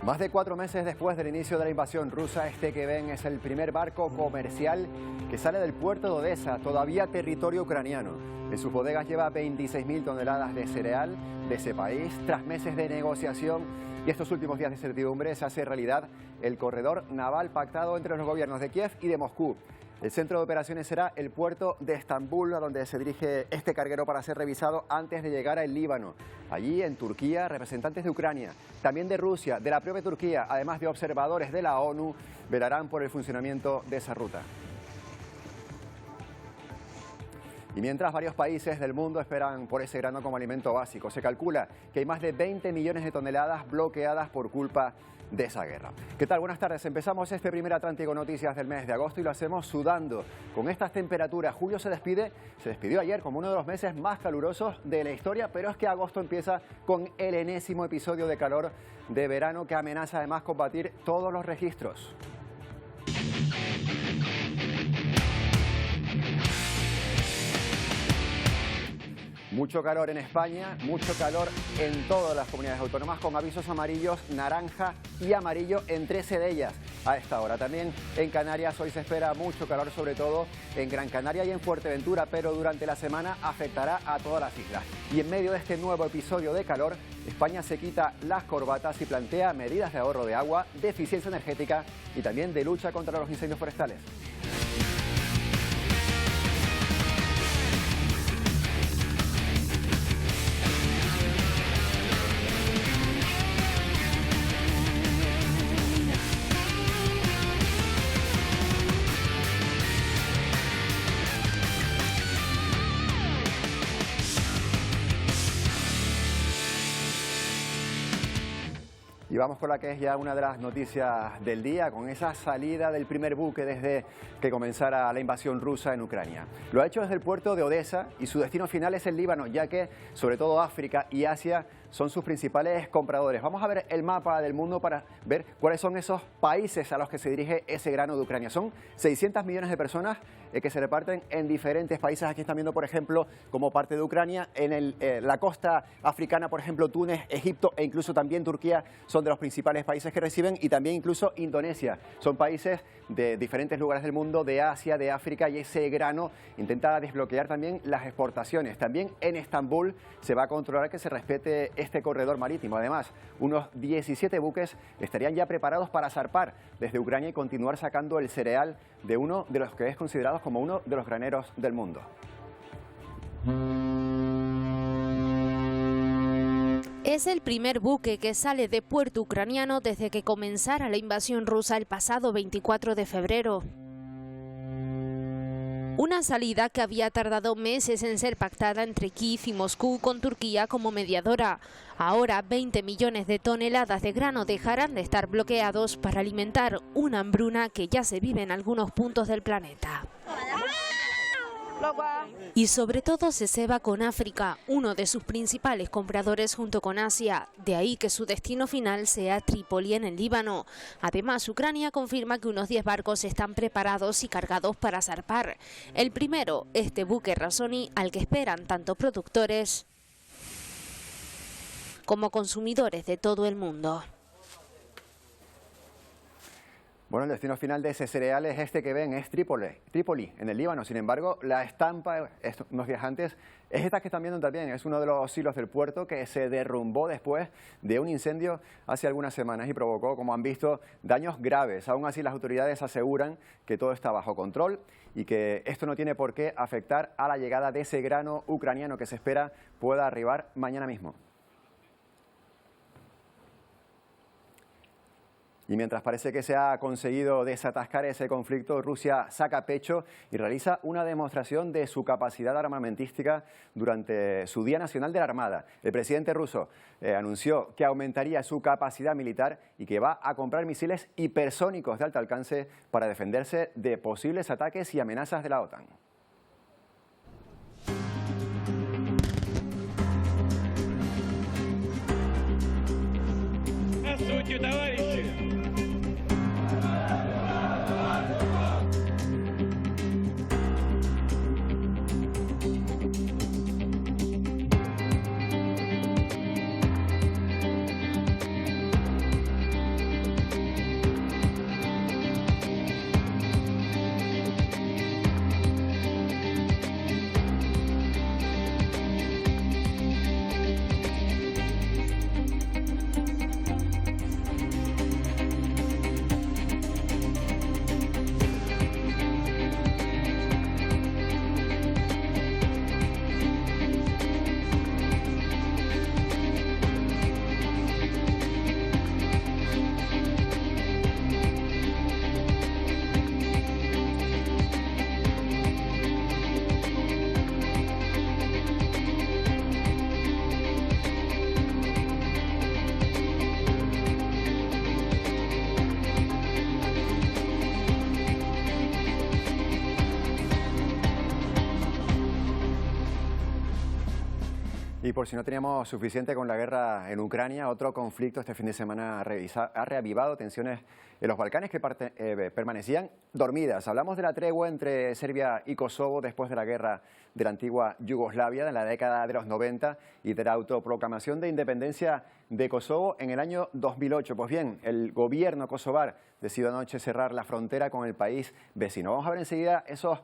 Más de 4 meses después del inicio de la invasión rusa, este que ven es el primer barco comercial que sale del puerto de Odesa, todavía territorio ucraniano. En sus bodegas lleva 26.000 toneladas de cereal de ese país. Tras meses de negociación y estos últimos días de incertidumbre, se hace realidad el corredor naval pactado entre los gobiernos de Kiev y de Moscú. El centro de operaciones será el puerto de Estambul, a donde se dirige este carguero para ser revisado antes de llegar al Líbano. Allí, en Turquía, representantes de Ucrania, también de Rusia, de la propia Turquía, además de observadores de la ONU, velarán por el funcionamiento de esa ruta. Y mientras varios países del mundo esperan por ese grano como alimento básico, se calcula que hay más de 20 millones de toneladas bloqueadas por culpa de esa guerra. ¿Qué tal? Buenas tardes. Empezamos este primer Atlántico Noticias del mes de agosto y lo hacemos sudando. Con estas temperaturas, julio se despidió ayer como uno de los meses más calurosos de la historia, pero es que agosto empieza con el enésimo episodio de calor de verano que amenaza además con batir todos los registros. Mucho calor en España, mucho calor en todas las comunidades autónomas, con avisos amarillos, naranja y amarillo en 13 de ellas a esta hora. También en Canarias hoy se espera mucho calor, sobre todo en Gran Canaria y en Fuerteventura, pero durante la semana afectará a todas las islas. Y en medio de este nuevo episodio de calor, España se quita las corbatas y plantea medidas de ahorro de agua, de eficiencia energética y también de lucha contra los incendios forestales. Y vamos con la que es ya una de las noticias del día, con esa salida del primer buque desde que comenzara la invasión rusa en Ucrania. Lo ha hecho desde el puerto de Odesa y su destino final es el Líbano, ya que sobre todo África y Asia son sus principales compradores. Vamos a ver el mapa del mundo para ver cuáles son esos países a los que se dirige ese grano de Ucrania. Son 600 millones de personas que se reparten en diferentes países. Aquí están viendo, por ejemplo, como parte de Ucrania, en la costa africana, por ejemplo, Túnez, Egipto e incluso también Turquía son de los principales países que reciben, y también incluso Indonesia. Son países de diferentes lugares del mundo, de Asia, de África, y ese grano intenta desbloquear también las exportaciones. También en Estambul se va a controlar que se respete este corredor marítimo. Además, unos 17 buques estarían ya preparados para zarpar desde Ucrania y continuar sacando el cereal de uno de los que es considerado como uno de los graneros del mundo. Es el primer buque que sale de puerto ucraniano desde que comenzara la invasión rusa el pasado 24 de febrero. Una salida que había tardado meses en ser pactada entre Kiev y Moscú, con Turquía como mediadora. Ahora 20 millones de toneladas de grano dejarán de estar bloqueados para alimentar una hambruna que ya se vive en algunos puntos del planeta. Y sobre todo se ceba con África, uno de sus principales compradores junto con Asia. De ahí que su destino final sea Trípoli, en el Líbano. Además, Ucrania confirma que unos 10 barcos están preparados y cargados para zarpar. El primero, este buque Razoni, al que esperan tanto productores como consumidores de todo el mundo. Bueno, el destino final de ese cereal es este que ven, es Trípoli, en el Líbano. Sin embargo, la estampa, unos días antes, es esta que están viendo también. Es uno de los silos del puerto que se derrumbó después de un incendio hace algunas semanas y provocó, como han visto, daños graves. Aún así, las autoridades aseguran que todo está bajo control y que esto no tiene por qué afectar a la llegada de ese grano ucraniano que se espera pueda arribar mañana mismo. Y mientras parece que se ha conseguido desatascar ese conflicto, Rusia saca pecho y realiza una demostración de su capacidad armamentística durante su Día Nacional de la Armada. El presidente ruso anunció que aumentaría su capacidad militar y que va a comprar misiles hipersónicos de alto alcance para defenderse de posibles ataques y amenazas de la OTAN. Y por si no teníamos suficiente con la guerra en Ucrania, otro conflicto este fin de semana ha reavivado tensiones en los Balcanes que permanecían dormidas. Hablamos de la tregua entre Serbia y Kosovo después de la guerra de la antigua Yugoslavia en la década de los 90 y de la autoproclamación de independencia de Kosovo en el año 2008. Pues bien, el gobierno kosovar decidió anoche cerrar la frontera con el país vecino. Vamos a ver enseguida esos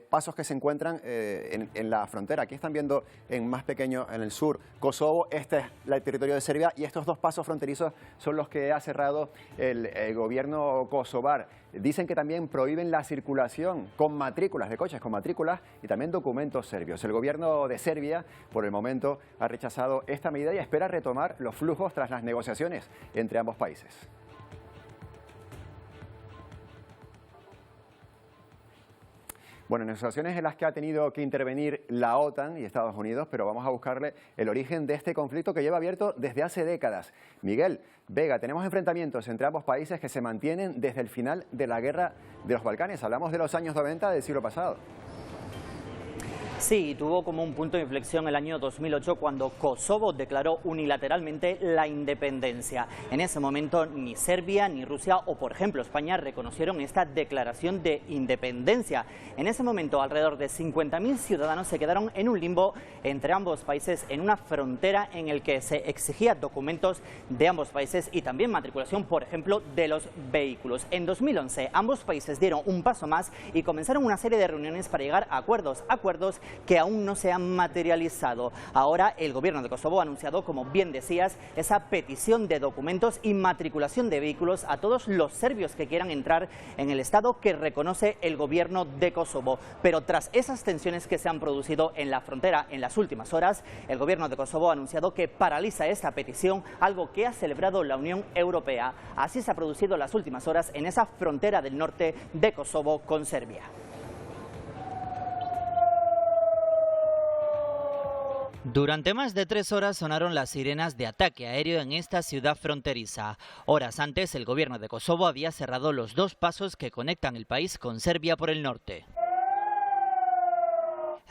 pasos que se encuentran en la frontera. Aquí están viendo en más pequeño en el sur Kosovo, este es el territorio de Serbia y estos dos pasos fronterizos son los que ha cerrado el gobierno kosovar. Dicen que también prohíben la circulación con matrículas de coches, con matrículas y también documentos serbios. El gobierno de Serbia, por el momento, ha rechazado esta medida y espera retomar los flujos tras las negociaciones entre ambos países. Bueno, negociaciones en las que ha tenido que intervenir la OTAN y Estados Unidos, pero vamos a buscarle el origen de este conflicto que lleva abierto desde hace décadas. Miguel Vega, tenemos enfrentamientos entre ambos países que se mantienen desde el final de la guerra de los Balcanes. Hablamos de los años 90 del siglo pasado. Sí, tuvo como un punto de inflexión el año 2008 cuando Kosovo declaró unilateralmente la independencia. En ese momento ni Serbia ni Rusia o, por ejemplo, España reconocieron esta declaración de independencia. En ese momento alrededor de 50.000 ciudadanos se quedaron en un limbo entre ambos países en una frontera en el que se exigía documentos de ambos países y también matriculación, por ejemplo, de los vehículos. En 2011 ambos países dieron un paso más y comenzaron una serie de reuniones para llegar a acuerdos que aún no se han materializado. Ahora el gobierno de Kosovo ha anunciado, como bien decías, esa petición de documentos y matriculación de vehículos a todos los serbios que quieran entrar en el estado que reconoce el gobierno de Kosovo. Pero tras esas tensiones que se han producido en la frontera en las últimas horas, el gobierno de Kosovo ha anunciado que paraliza esta petición, algo que ha celebrado la Unión Europea. Así se ha producido en las últimas horas en esa frontera del norte de Kosovo con Serbia. Durante más de 3 horas sonaron las sirenas de ataque aéreo en esta ciudad fronteriza. Horas antes, el gobierno de Kosovo había cerrado los dos pasos que conectan el país con Serbia por el norte.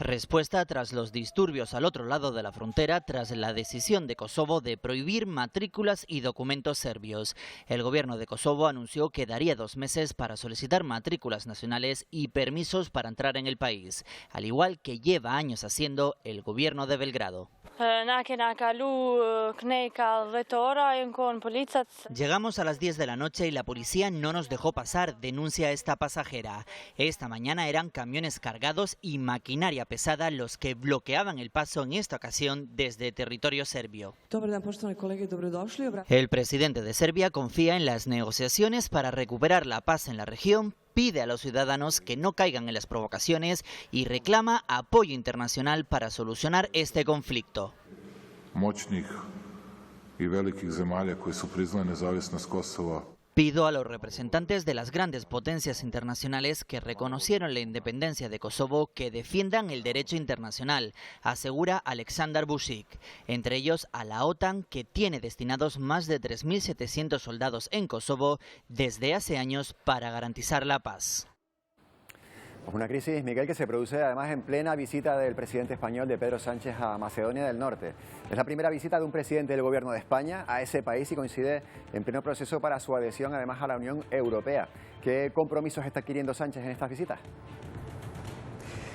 Respuesta tras los disturbios al otro lado de la frontera tras la decisión de Kosovo de prohibir matrículas y documentos serbios. El gobierno de Kosovo anunció que daría 2 meses para solicitar matrículas nacionales y permisos para entrar en el país, al igual que lleva años haciendo el gobierno de Belgrado. Llegamos a las 10 de la noche y la policía no nos dejó pasar, denuncia esta pasajera. Esta mañana eran camiones cargados y maquinaria pesada los que bloqueaban el paso en esta ocasión desde territorio serbio. El presidente de Serbia confía en las negociaciones para recuperar la paz en la región, pide a los ciudadanos que no caigan en las provocaciones y reclama apoyo internacional para solucionar este conflicto. Pido a los representantes de las grandes potencias internacionales que reconocieron la independencia de Kosovo que defiendan el derecho internacional, asegura Aleksandar Vučić, entre ellos a la OTAN, que tiene destinados más de 3.700 soldados en Kosovo desde hace años para garantizar la paz. Una crisis, Miguel, que se produce además en plena visita del presidente español, de Pedro Sánchez, a Macedonia del Norte. Es la primera visita de un presidente del gobierno de España a ese país y coincide en pleno proceso para su adhesión además a la Unión Europea. ¿Qué compromisos está adquiriendo Sánchez en estas visitas?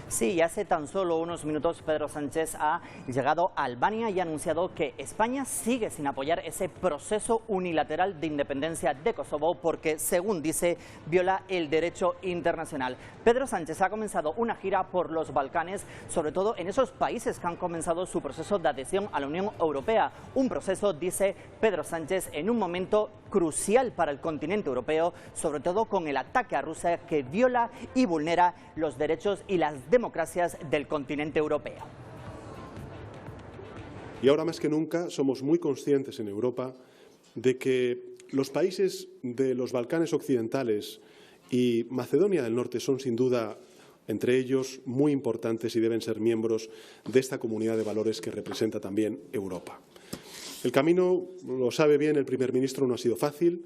Sí, hace tan solo unos minutos Pedro Sánchez ha llegado a Albania y ha anunciado que España sigue sin apoyar ese proceso unilateral de independencia de Kosovo porque, según dice, viola el derecho internacional. Pedro Sánchez ha comenzado una gira por los Balcanes, sobre todo en esos países que han comenzado su proceso de adhesión a la Unión Europea. Un proceso, dice Pedro Sánchez, en un momento crucial para el continente europeo, sobre todo con el ataque a Rusia que viola y vulnera los derechos y las democracias del continente europeo. Y ahora más que nunca somos muy conscientes en Europa de que los países de los Balcanes occidentales y Macedonia del Norte son sin duda entre ellos muy importantes y deben ser miembros de esta comunidad de valores que representa también Europa. El camino, lo sabe bien el primer ministro, no ha sido fácil,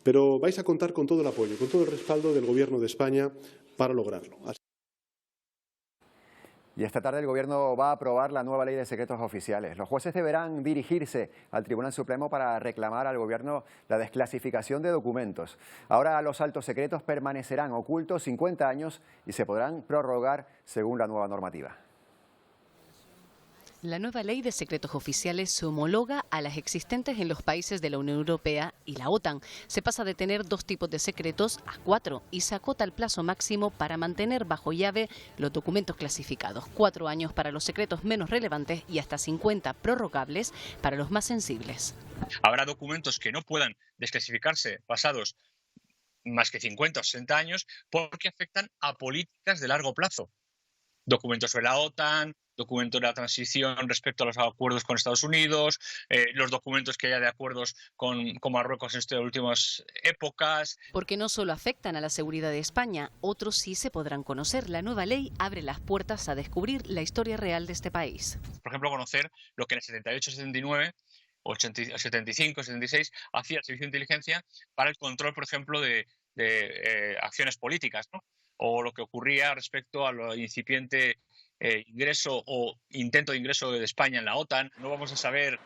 pero vais a contar con todo el apoyo, con todo el respaldo del Gobierno de España para lograrlo. Y esta tarde el Gobierno va a aprobar la nueva ley de secretos oficiales. Los jueces deberán dirigirse al Tribunal Supremo para reclamar al Gobierno la desclasificación de documentos. Ahora los altos secretos permanecerán ocultos 50 años y se podrán prorrogar según la nueva normativa. La nueva ley de secretos oficiales se homologa a las existentes en los países de la Unión Europea y la OTAN. Se pasa de tener 2 tipos de secretos a 4 y se acota el plazo máximo para mantener bajo llave los documentos clasificados. 4 años para los secretos menos relevantes y hasta 50 prorrogables para los más sensibles. Habrá documentos que no puedan desclasificarse pasados más que 50 o 60 años porque afectan a políticas de largo plazo. Documentos sobre la OTAN, documentos de la transición respecto a los acuerdos con Estados Unidos, los documentos que haya de acuerdos con Marruecos en estas últimas épocas. Porque no solo afectan a la seguridad de España, otros sí se podrán conocer. La nueva ley abre las puertas a descubrir la historia real de este país. Por ejemplo, conocer lo que en el 78, 79, 75, 76 hacía el Servicio de Inteligencia para el control, por ejemplo, de acciones políticas, ¿no? O lo que ocurría respecto a lo incipiente ingreso o intento de ingreso de España en la OTAN. No vamos a saber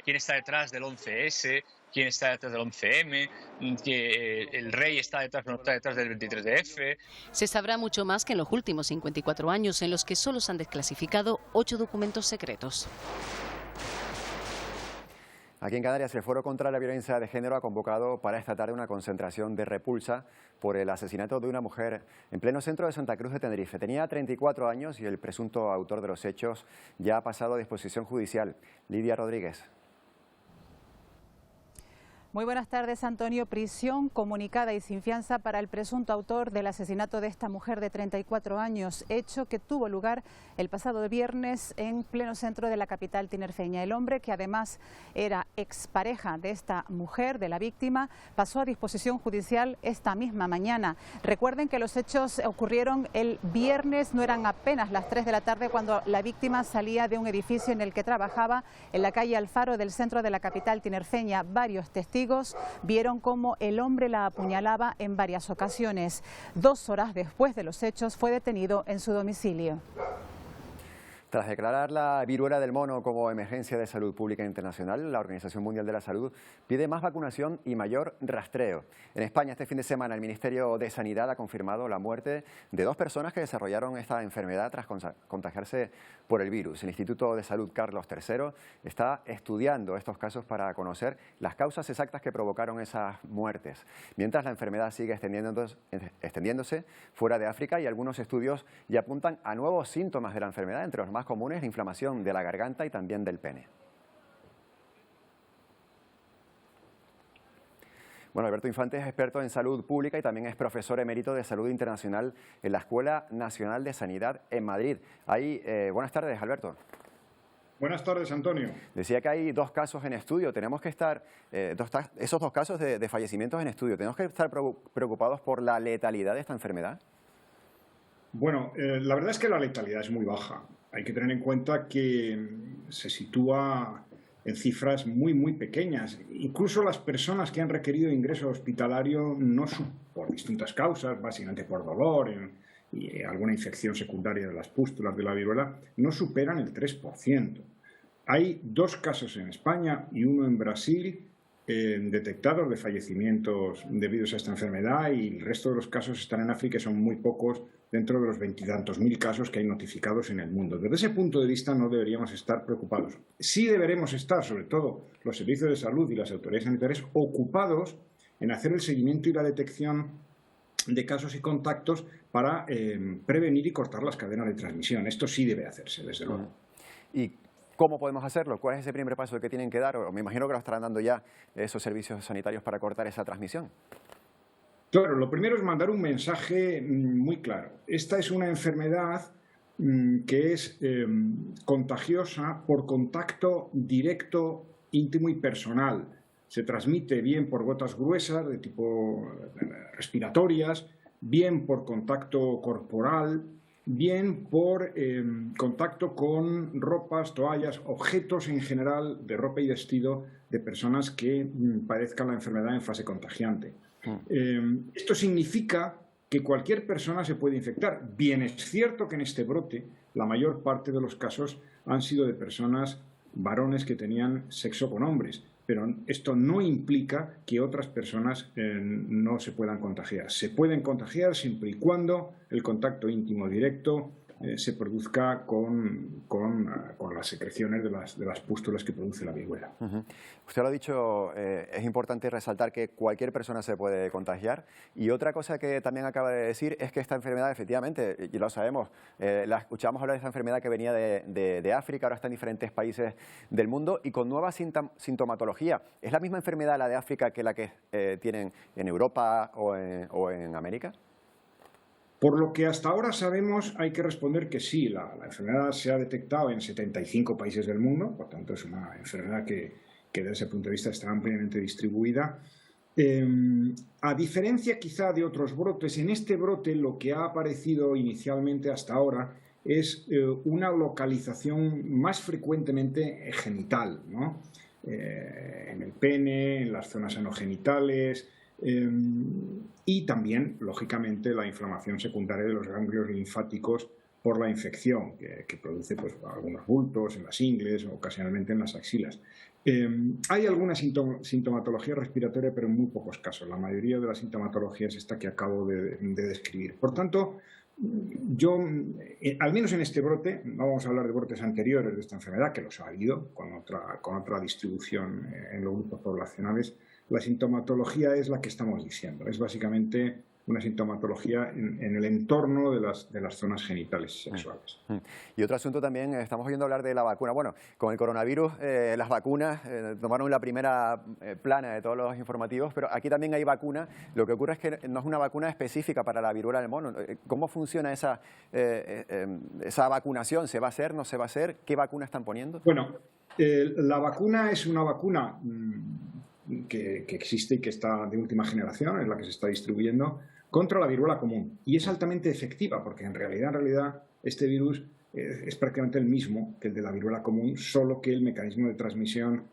quién está detrás del 11S, quién está detrás del 11M, que el rey está detrás o no está detrás del 23F. Se sabrá mucho más que en los últimos 54 años, en los que solo se han desclasificado 8 documentos secretos. Aquí en Canarias, el Foro contra la Violencia de Género ha convocado para esta tarde una concentración de repulsa por el asesinato de una mujer en pleno centro de Santa Cruz de Tenerife. Tenía 34 años y el presunto autor de los hechos ya ha pasado a disposición judicial. Lidia Rodríguez. Muy buenas tardes, Antonio. Prisión comunicada y sin fianza para el presunto autor del asesinato de esta mujer de 34 años, hecho que tuvo lugar el pasado viernes en pleno centro de la capital tinerfeña. El hombre, que además era expareja de esta mujer, de la víctima, pasó a disposición judicial esta misma mañana. Recuerden que los hechos ocurrieron el viernes, no eran apenas las 3 de la tarde cuando la víctima salía de un edificio en el que trabajaba en la calle Alfaro del centro de la capital tinerfeña. Varios testigos vieron cómo el hombre la apuñalaba en varias ocasiones. 2 horas después de los hechos fue detenido en su domicilio. Tras declarar la viruela del mono como emergencia de salud pública internacional, la Organización Mundial de la Salud pide más vacunación y mayor rastreo. En España, este fin de semana, el Ministerio de Sanidad ha confirmado la muerte de 2 personas que desarrollaron esta enfermedad tras contagiarse por el virus. El Instituto de Salud Carlos III está estudiando estos casos para conocer las causas exactas que provocaron esas muertes. Mientras, la enfermedad sigue extendiéndose fuera de África y algunos estudios ya apuntan a nuevos síntomas de la enfermedad, entre los más comunes la inflamación de la garganta y también del pene. Bueno, Alberto Infante es experto en salud pública y también es profesor emérito de salud internacional en la Escuela Nacional de Sanidad en Madrid. Buenas tardes, Alberto. Buenas tardes, Antonio. Decía que hay 2 casos en estudio. Tenemos que estar, esos 2 casos de fallecimientos en estudio, ¿tenemos que estar preocupados por la letalidad de esta enfermedad? Bueno, la verdad es que la letalidad es muy baja. Hay que tener en cuenta que se sitúa en cifras muy, muy pequeñas. Incluso las personas que han requerido ingreso hospitalario, por distintas causas, básicamente por dolor y alguna infección secundaria de las pústulas de la viruela, no superan el 3%. Hay 2 casos en España y 1 en Brasil detectados de fallecimientos debidos a esta enfermedad, y el resto de los casos están en África y son muy pocos dentro de los 20 y tantos mil casos que hay notificados en el mundo. Desde ese punto de vista no deberíamos estar preocupados. Sí deberemos estar, sobre todo los servicios de salud y las autoridades sanitarias, ocupados en hacer el seguimiento y la detección de casos y contactos para prevenir y cortar las cadenas de transmisión. Esto sí debe hacerse, desde luego. ¿Y cómo podemos hacerlo? ¿Cuál es ese primer paso que tienen que dar? O me imagino que lo estarán dando ya esos servicios sanitarios para cortar esa transmisión. Claro, lo primero es mandar un mensaje muy claro. Esta es una enfermedad que es contagiosa por contacto directo, íntimo y personal. Se transmite bien por gotas gruesas de tipo respiratorias, bien por contacto corporal, bien por contacto con ropas, toallas, objetos en general de ropa y vestido de personas que padezcan la enfermedad en fase contagiante. Esto significa que cualquier persona se puede infectar. Bien es cierto que en este brote la mayor parte de los casos han sido de personas, varones que tenían sexo con hombres, pero esto no implica que otras personas no se puedan contagiar. Se pueden contagiar siempre y cuando el contacto íntimo directo se produzca con las secreciones de las pústulas que produce la viruela. Usted lo ha dicho, es importante resaltar que cualquier persona se puede contagiar. Y otra cosa que también acaba de decir es que esta enfermedad, efectivamente, y lo sabemos, la escuchamos hablar de esta enfermedad que venía de África, ahora está en diferentes países del mundo y con nueva sintomatología. ¿Es la misma enfermedad la de África que la que tienen en Europa o en América? Por lo que hasta ahora sabemos, hay que responder que sí, la enfermedad se ha detectado en 75 países del mundo, por tanto es una enfermedad que desde ese punto de vista está ampliamente distribuida. A diferencia quizá de otros brotes, en este brote lo que ha aparecido inicialmente hasta ahora es una localización más frecuentemente genital, ¿no? En el pene, en las zonas anogenitales, y también, lógicamente, la inflamación secundaria de los ganglios linfáticos por la infección, que produce pues, algunos bultos en las ingles o ocasionalmente en las axilas. Hay alguna sintomatología respiratoria, pero en muy pocos casos. La mayoría de la sintomatología es esta que acabo de describir. Por tanto, yo, al menos en este brote, no vamos a hablar de brotes anteriores de esta enfermedad, que los ha habido con otra distribución en los grupos poblacionales. La sintomatología es la que estamos diciendo, es básicamente una sintomatología en el entorno de las zonas genitales sexuales. Y otro asunto también, estamos oyendo hablar de la vacuna. Bueno, con el coronavirus, las vacunas tomaron la primera plana de todos los informativos, pero aquí también hay vacuna. Lo que ocurre es que no es una vacuna específica para la viruela del mono. ¿Cómo funciona esa vacunación? ¿Se va a hacer, no se va a hacer? ¿Qué vacuna están poniendo? Bueno, la vacuna es una vacuna que existe y que está de última generación, es la que se está distribuyendo, contra la viruela común. Y es altamente efectiva, porque en realidad este virus es prácticamente el mismo que el de la viruela común, solo que el mecanismo de transmisión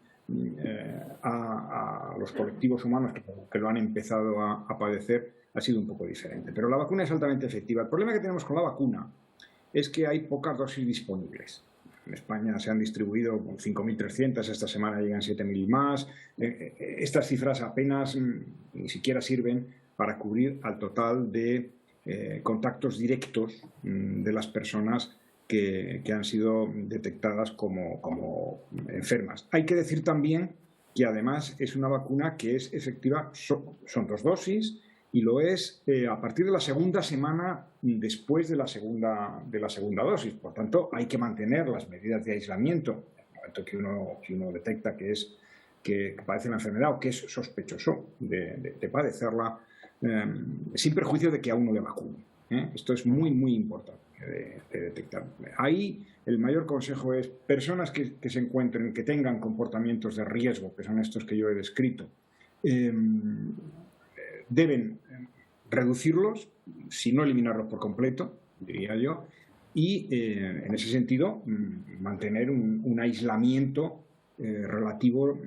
a los colectivos humanos que lo han empezado a padecer ha sido un poco diferente. Pero la vacuna es altamente efectiva. El problema que tenemos con la vacuna es que hay pocas dosis disponibles. En España se han distribuido 5.300, esta semana llegan 7.000 más. Estas cifras apenas ni siquiera sirven para cubrir al total de contactos directos de las personas que han sido detectadas como enfermas. Hay que decir también que además es una vacuna que es efectiva, son 2 dosis, y lo es a partir de la segunda semana después de la segunda dosis. Por tanto, hay que mantener las medidas de aislamiento en el momento que uno detecta que padece la enfermedad o que es sospechoso de padecerla, sin perjuicio de que a uno le vacunen. Esto es muy, muy importante de detectar. Ahí el mayor consejo es personas que se encuentren, que tengan comportamientos de riesgo, que son estos que yo he descrito, deben reducirlos, si no eliminarlos por completo, diría yo, y en ese sentido mantener un aislamiento relativo,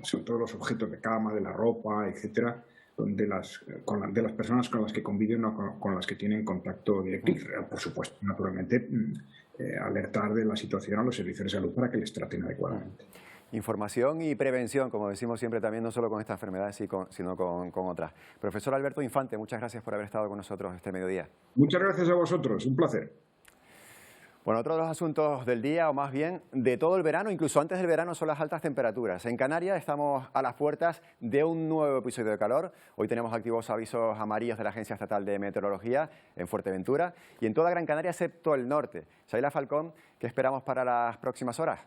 sobre todo los objetos de cama, de la ropa, etcétera, de las personas con las que conviven o con las que tienen contacto directo. Y, por supuesto, naturalmente, alertar de la situación a los servicios de salud para que les traten adecuadamente. Información y prevención, como decimos siempre también, no solo con esta enfermedad, sino con otras. Profesor Alberto Infante, muchas gracias por haber estado con nosotros este mediodía. Muchas gracias a vosotros, un placer. Bueno, otro de los asuntos del día, o más bien de todo el verano, incluso antes del verano, son las altas temperaturas. En Canarias estamos a las puertas de un nuevo episodio de calor. Hoy tenemos activos avisos amarillos de la Agencia Estatal de Meteorología en Fuerteventura y en toda Gran Canaria, excepto el norte. Shaila Falcón, ¿qué esperamos para las próximas horas?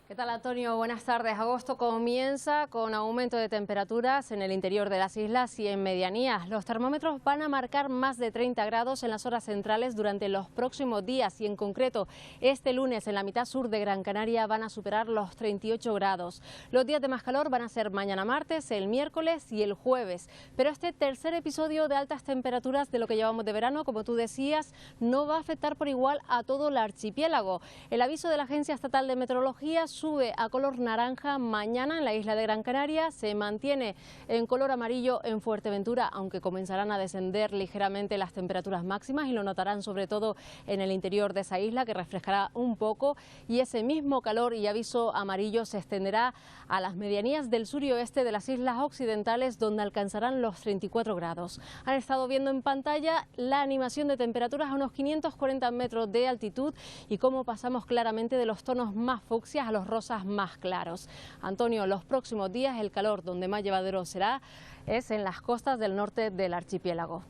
¿Qué tal, Antonio? Buenas tardes. Agosto comienza con aumento de temperaturas en el interior de las islas y en medianías. Los termómetros van a marcar más de 30 grados en las horas centrales durante los próximos días y en concreto este lunes en la mitad sur de Gran Canaria van a superar los 38 grados. Los días de más calor van a ser mañana martes, el miércoles y el jueves. Pero este tercer episodio de altas temperaturas de lo que llevamos de verano, como tú decías, no va a afectar por igual a todo el archipiélago. El aviso de la Agencia Estatal de Meteorología sube a color naranja mañana en la isla de Gran Canaria, se mantiene en color amarillo en Fuerteventura, aunque comenzarán a descender ligeramente las temperaturas máximas y lo notarán sobre todo en el interior de esa isla, que refrescará un poco, y ese mismo calor y aviso amarillo se extenderá a las medianías del sur y oeste de las islas occidentales, donde alcanzarán los 34 grados. Han estado viendo en pantalla la animación de temperaturas a unos 540 metros de altitud y cómo pasamos claramente de los tonos más fucsias a los rosas más claros. Antonio, los próximos días el calor donde más llevadero será es en las costas del norte del archipiélago.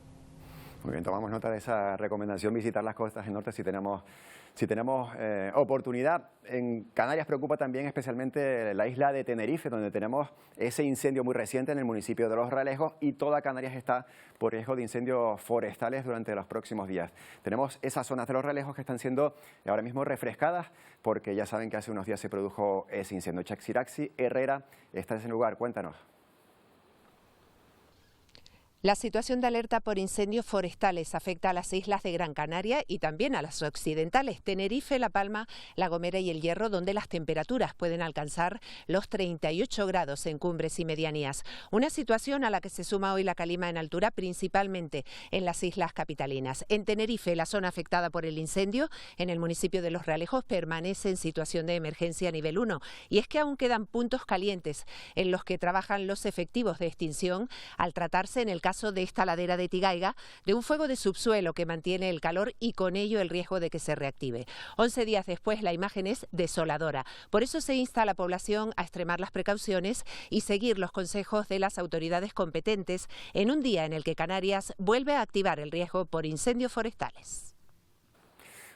Muy bien, tomamos nota de esa recomendación, visitar las costas del norte si tenemos oportunidad. En Canarias preocupa también especialmente la isla de Tenerife, donde tenemos ese incendio muy reciente en el municipio de Los Realejos, y toda Canarias está por riesgo de incendios forestales durante los próximos días. Tenemos esas zonas de Los Realejos que están siendo ahora mismo refrescadas, porque ya saben que hace unos días se produjo ese incendio. Chaxiraxi Herrera está en ese lugar, cuéntanos. La situación de alerta por incendios forestales afecta a las islas de Gran Canaria y también a las occidentales, Tenerife, La Palma, La Gomera y El Hierro, donde las temperaturas pueden alcanzar los 38 grados en cumbres y medianías. Una situación a la que se suma hoy la calima en altura, principalmente en las islas capitalinas. En Tenerife, la zona afectada por el incendio en el municipio de Los Realejos permanece en situación de emergencia nivel 1. Y es que aún quedan puntos calientes en los que trabajan los efectivos de extinción, al tratarse, en el caso de esta ladera de Tigaiga, de un fuego de subsuelo que mantiene el calor y con ello el riesgo de que se reactive. 11 días después la imagen es desoladora. Por eso se insta a la población a extremar las precauciones y seguir los consejos de las autoridades competentes en un día en el que Canarias vuelve a activar el riesgo por incendios forestales.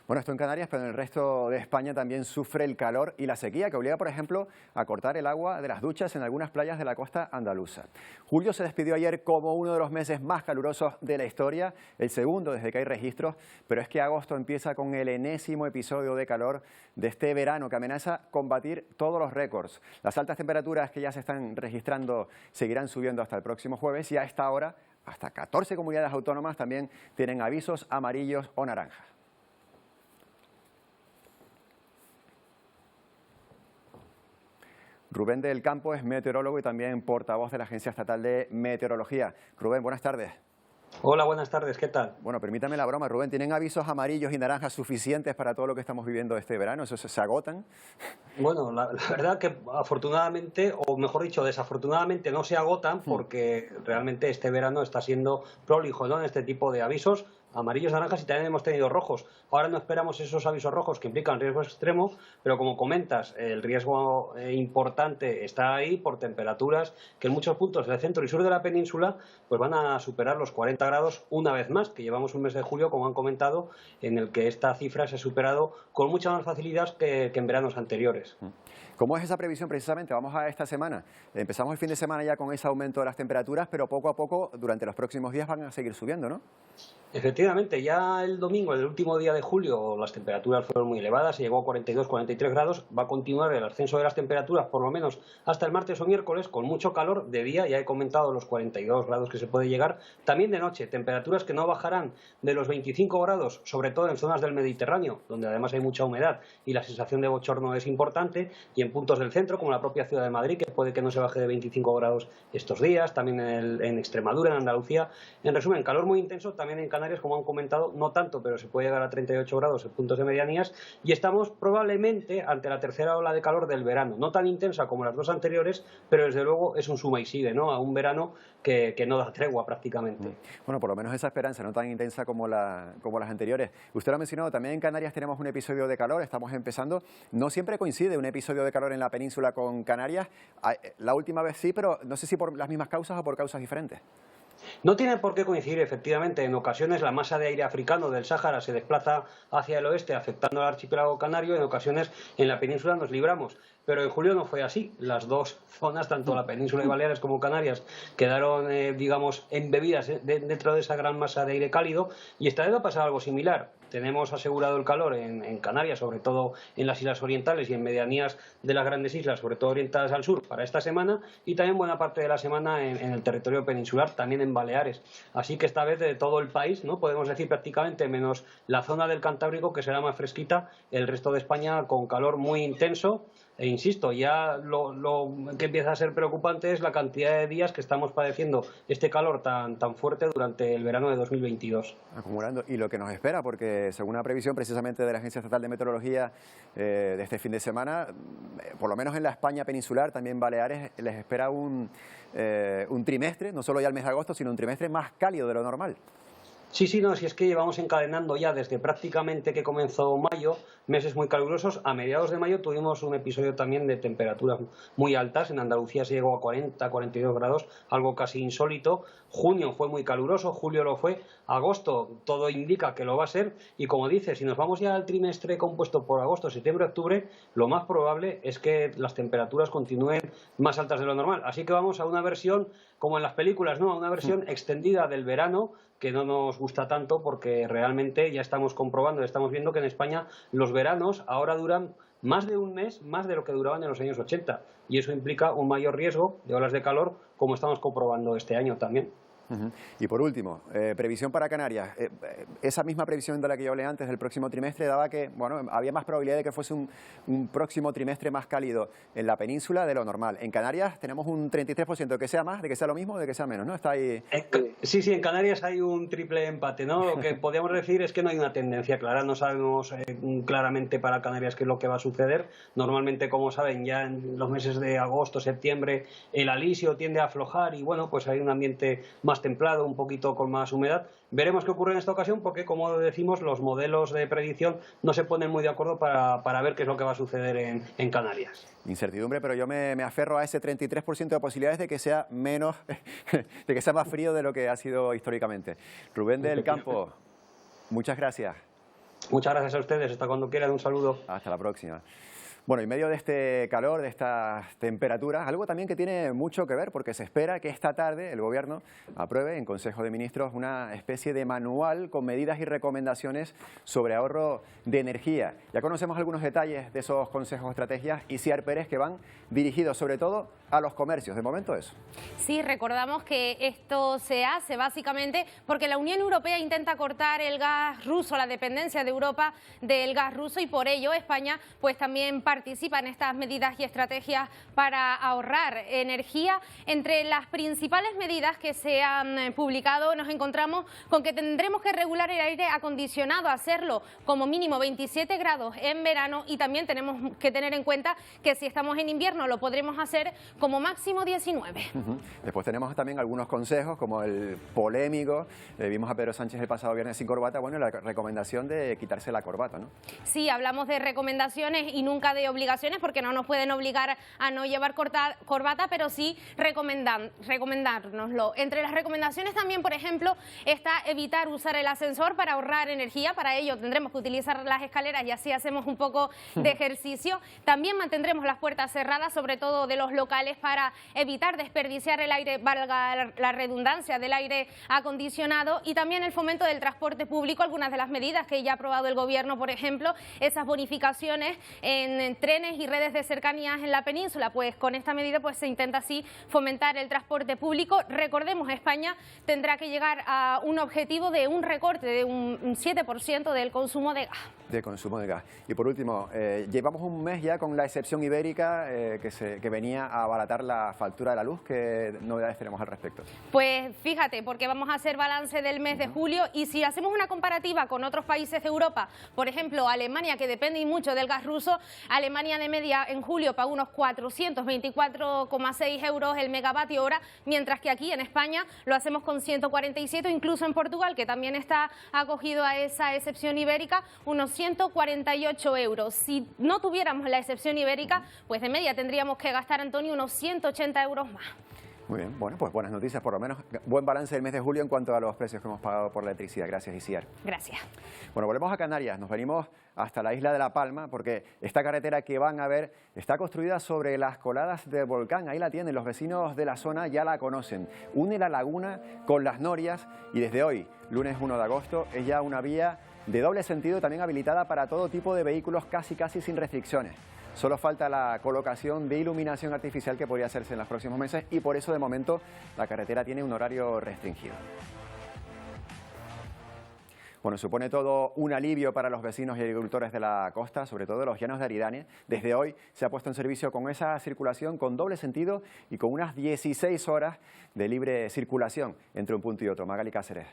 Bueno, esto en Canarias, pero en el resto de España también sufre el calor y la sequía, que obliga, por ejemplo, a cortar el agua de las duchas en algunas playas de la costa andaluza. Julio se despidió ayer como uno de los meses más calurosos de la historia, el segundo desde que hay registros, pero es que agosto empieza con el enésimo episodio de calor de este verano que amenaza con batir todos los récords. Las altas temperaturas que ya se están registrando seguirán subiendo hasta el próximo jueves, y a esta hora hasta 14 comunidades autónomas también tienen avisos amarillos o naranjas. Rubén del Campo es meteorólogo y también portavoz de la Agencia Estatal de Meteorología. Rubén, buenas tardes. Hola, buenas tardes, ¿qué tal? Bueno, permítame la broma, Rubén, ¿tienen avisos amarillos y naranjas suficientes para todo lo que estamos viviendo este verano? ¿Eso se agotan? Bueno, la verdad que afortunadamente, o mejor dicho, desafortunadamente no se agotan, porque realmente este verano está siendo prolijo, ¿no?, en este tipo de avisos. Amarillos, naranjas, y también hemos tenido rojos. Ahora no esperamos esos avisos rojos que implican riesgo extremo, pero como comentas, el riesgo importante está ahí por temperaturas que en muchos puntos del centro y sur de la península pues van a superar los 40 grados una vez más, que llevamos un mes de julio, como han comentado, en el que esta cifra se ha superado con mucha más facilidad que en veranos anteriores. ¿Cómo es esa previsión precisamente? Vamos a esta semana. Empezamos el fin de semana ya con ese aumento de las temperaturas, pero poco a poco, durante los próximos días, van a seguir subiendo, ¿no? Efectivamente, ya el domingo, el último día de julio, las temperaturas fueron muy elevadas, se llegó a 42-43 grados. Va a continuar el ascenso de las temperaturas por lo menos hasta el martes o miércoles, con mucho calor de día, ya he comentado los 42 grados que se puede llegar. También de noche, temperaturas que no bajarán de los 25 grados, sobre todo en zonas del Mediterráneo, donde además hay mucha humedad y la sensación de bochorno es importante, y en puntos del centro, como la propia ciudad de Madrid, que puede que no se baje de 25 grados estos días, también en Extremadura, en Andalucía. En resumen, calor muy intenso, también en Canarias, como han comentado, no tanto, pero se puede llegar a 38 grados en puntos de medianías, y estamos probablemente ante la tercera ola de calor del verano, no tan intensa como las dos anteriores, pero desde luego es un suma y sigue, ¿no?, a un verano que no da tregua prácticamente. Bueno, por lo menos esa esperanza, no tan intensa como las anteriores. Usted lo ha mencionado, también en Canarias tenemos un episodio de calor, estamos empezando, no siempre coincide un episodio de calor en la península con Canarias, la última vez sí, pero no sé si por las mismas causas o por causas diferentes. No tiene por qué coincidir, efectivamente. En ocasiones la masa de aire africano del Sáhara se desplaza hacia el oeste, afectando al archipiélago canario. En ocasiones en la península nos libramos. Pero en julio no fue así. Las dos zonas, tanto la península de Baleares como Canarias, quedaron, digamos, embebidas dentro de esa gran masa de aire cálido. Y esta vez va a pasar algo similar. Tenemos asegurado el calor en Canarias, sobre todo en las islas orientales y en medianías de las grandes islas, sobre todo orientadas al sur, para esta semana, y también buena parte de la semana en el territorio peninsular, también en Baleares. Así que esta vez de todo el país, ¿no?, podemos decir prácticamente, menos la zona del Cantábrico, que será más fresquita, el resto de España con calor muy intenso, E insisto, ya lo que empieza a ser preocupante es la cantidad de días que estamos padeciendo este calor tan fuerte durante el verano de 2022. Acumulando. Y lo que nos espera, porque según una previsión precisamente de la Agencia Estatal de Meteorología de este fin de semana, por lo menos en la España peninsular, también Baleares, les espera un trimestre, no solo ya el mes de agosto, sino un trimestre más cálido de lo normal. Sí, no, si es que llevamos encadenando ya desde prácticamente que comenzó mayo, meses muy calurosos. A mediados de mayo tuvimos un episodio también de temperaturas muy altas. En Andalucía se llegó a 40, 42 grados, algo casi insólito. Junio fue muy caluroso, julio lo fue, agosto todo indica que lo va a ser. Y como dice, si nos vamos ya al trimestre compuesto por agosto, septiembre, octubre, lo más probable es que las temperaturas continúen más altas de lo normal. Así que vamos a una versión, como en las películas, ¿no? A una versión extendida del verano, que no nos gusta tanto porque realmente ya estamos comprobando, estamos viendo que en España los veranos ahora duran más de un mes, más de lo que duraban en los años 80. Y eso implica un mayor riesgo de olas de calor, como estamos comprobando este año también. Y por último, previsión para Canarias. Esa misma previsión de la que yo hablé antes del próximo trimestre daba que había más probabilidad de que fuese un próximo trimestre más cálido en la península de lo normal. En Canarias tenemos un 33% de que sea más, de que sea lo mismo o de que sea menos, ¿no? Está ahí. Sí, en Canarias hay un triple empate, ¿no? Lo que podríamos decir es que no hay una tendencia clara, no sabemos claramente para Canarias qué es lo que va a suceder. Normalmente, como saben, ya en los meses de agosto, septiembre, el alisio tiende a aflojar y bueno, pues hay un ambiente más templado, un poquito con más humedad. Veremos qué ocurre en esta ocasión porque, como decimos, los modelos de predicción no se ponen muy de acuerdo para ver qué es lo que va a suceder en Canarias. Incertidumbre, pero yo me aferro a ese 33% de posibilidades de que sea menos, de que sea más frío de lo que ha sido históricamente. Rubén del Campo, muchas gracias. Muchas gracias a ustedes, hasta cuando quieran, un saludo. Hasta la próxima. Bueno, en medio de este calor, de estas temperaturas, algo también que tiene mucho que ver, porque se espera que esta tarde el Gobierno apruebe en Consejo de Ministros una especie de manual con medidas y recomendaciones sobre ahorro de energía. Ya conocemos algunos detalles de esos consejos, estrategias, Itziar Pérez, que van dirigidos sobre todo a los comercios. De momento eso. Sí, recordamos que esto se hace básicamente porque la Unión Europea intenta cortar el gas ruso, la dependencia de Europa del gas ruso, y por ello España pues también participa en estas medidas y estrategias para ahorrar energía. Entre las principales medidas que se han publicado nos encontramos con que tendremos que regular el aire acondicionado, hacerlo como mínimo 27 grados en verano, y también tenemos que tener en cuenta que si estamos en invierno lo podremos hacer como máximo 19. Después tenemos también algunos consejos, como el polémico, vimos a Pedro Sánchez el pasado viernes sin corbata, bueno, la recomendación de quitarse la corbata, ¿no? Sí, hablamos de recomendaciones y nunca de obligaciones, porque no nos pueden obligar a no llevar corbata, pero sí recomendárnoslo. Entre las recomendaciones también, por ejemplo, está evitar usar el ascensor para ahorrar energía. Para ello tendremos que utilizar las escaleras y así hacemos un poco de ejercicio. También mantendremos las puertas cerradas, sobre todo de los locales, para evitar desperdiciar el aire, valga la redundancia, del aire acondicionado. Y también el fomento del transporte público, algunas de las medidas que ya ha aprobado el Gobierno, por ejemplo, esas bonificaciones en trenes y redes de cercanías en la península. Pues con esta medida pues se intenta así fomentar el transporte público. Recordemos, España tendrá que llegar a un objetivo de un recorte de un 7% del consumo de gas. De consumo de gas. Y por último, llevamos un mes ya con la excepción ibérica que venía a abaratar la factura de la luz. ¿Qué novedades tenemos al respecto? Pues fíjate, porque vamos a hacer balance del mes de julio, y si hacemos una comparativa con otros países de Europa, por ejemplo Alemania, que depende mucho del gas ruso, Alemania de media en julio pagó unos 424,6 euros el megavatio hora, mientras que aquí en España lo hacemos con 147, incluso en Portugal, que también está acogido a esa excepción ibérica, unos 148 euros. Si no tuviéramos la excepción ibérica, pues de media tendríamos que gastar, Antonio, unos 180 euros más. Muy bien, bueno, pues buenas noticias, por lo menos buen balance del mes de julio en cuanto a los precios que hemos pagado por la electricidad. Gracias, Itziar. Gracias. Bueno, volvemos a Canarias, nos venimos hasta la isla de La Palma, porque esta carretera que van a ver está construida sobre las coladas del volcán. Ahí la tienen, los vecinos de la zona ya la conocen. Une la laguna con las Norias y desde hoy, lunes 1 de agosto, es ya una vía de doble sentido, también habilitada para todo tipo de vehículos, casi sin restricciones. Solo falta la colocación de iluminación artificial, que podría hacerse en los próximos meses, y por eso de momento la carretera tiene un horario restringido. Bueno, supone todo un alivio para los vecinos y agricultores de la costa, sobre todo de los llanos de Aridane. Desde hoy se ha puesto en servicio con esa circulación con doble sentido y con unas 16 horas de libre circulación entre un punto y otro. Magali Cáceres.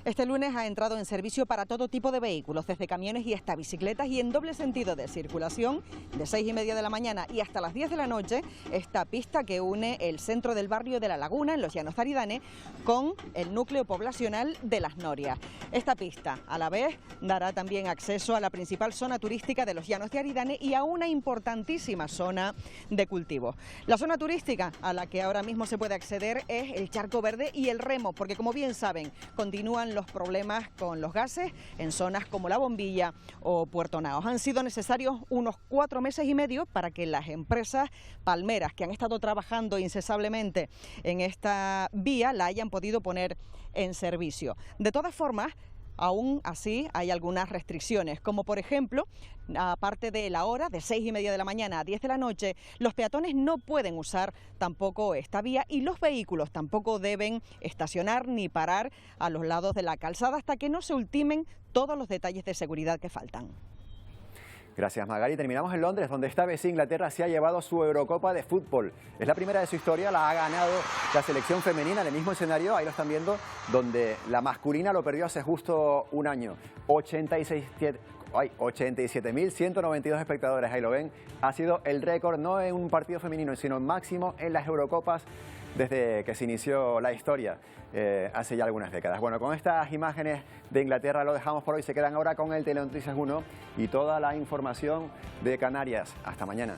Este lunes ha entrado en servicio para todo tipo de vehículos, desde camiones y hasta bicicletas, y en doble sentido de circulación, de 6:30 de la mañana y hasta las 10 de la noche, esta pista que une el centro del barrio de La Laguna, en los llanos de Aridane, con el núcleo poblacional de Las Norias. Esta pista, a la vez, dará también acceso a la principal zona turística de los llanos de Aridane y a una importantísima zona de cultivo. La zona turística a la que ahora mismo se puede acceder es el Charco Verde y el Remo, porque como bien saben, continúan los problemas con los gases en zonas como La Bombilla o Puerto Naos. Han sido necesarios unos 4 meses y medio para que las empresas palmeras que han estado trabajando incesablemente en esta vía la hayan podido poner en servicio. De todas formas, aún así hay algunas restricciones, como por ejemplo, aparte de la hora de 6:30 de la mañana a 10 de la noche, los peatones no pueden usar tampoco esta vía y los vehículos tampoco deben estacionar ni parar a los lados de la calzada hasta que no se ultimen todos los detalles de seguridad que faltan. Gracias, Magali. Terminamos en Londres, donde esta vez Inglaterra se ha llevado su Eurocopa de fútbol. Es la primera de su historia, la ha ganado la selección femenina en el mismo escenario, ahí lo están viendo, donde la masculina lo perdió hace justo un año. 87.192 espectadores, ahí lo ven. Ha sido el récord, no en un partido femenino, sino máximo en las Eurocopas desde que se inició la historia, hace ya algunas décadas. Bueno, con estas imágenes de Inglaterra lo dejamos por hoy. Se quedan ahora con el Telenoticias 1 y toda la información de Canarias. Hasta mañana.